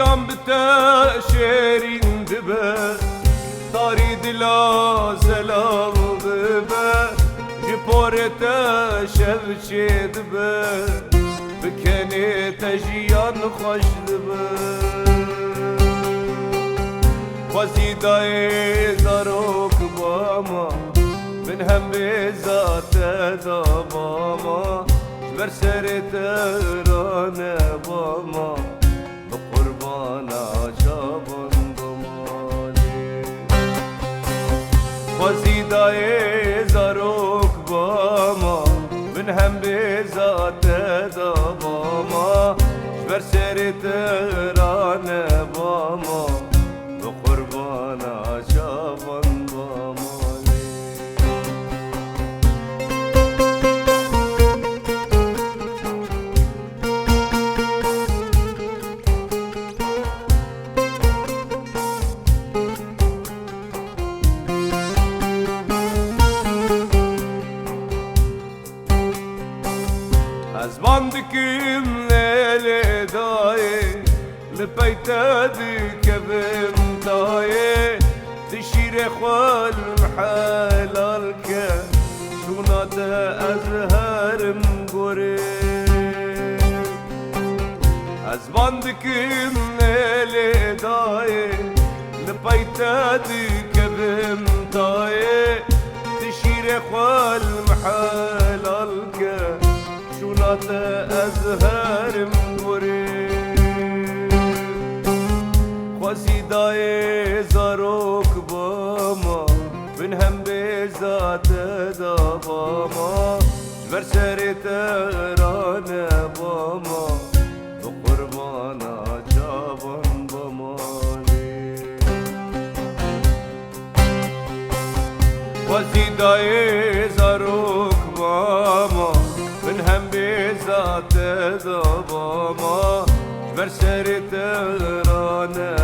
شیران بته شیرین دبه تاری دلا زلال دبه جپورت شوچه دبه بکنی تجیان خوش دبه وزیدای زاروک باما من هم به ذات داباما بر سر ترانه باما بقربانا شابان بمالی وزیدای زاروک باما من هم به ذات داباما بر سر ترانه باما بقربانا شابان بمالی از باندکیم لیل دایه لبیت دکبم دایه تشیر خوال محلال که شونات ازهرم گوره از باندکیم لیل دایه لبیت دکبم دایه تشیر خوال محلال که شونات ازهرم گوره خوزیدای زاروک باما بن هم به ذات داباما بر سر ترانه باما بقربانا جابان بمالی خوزیدای زاروک باما من هم به ذات داباما بر سر ترانه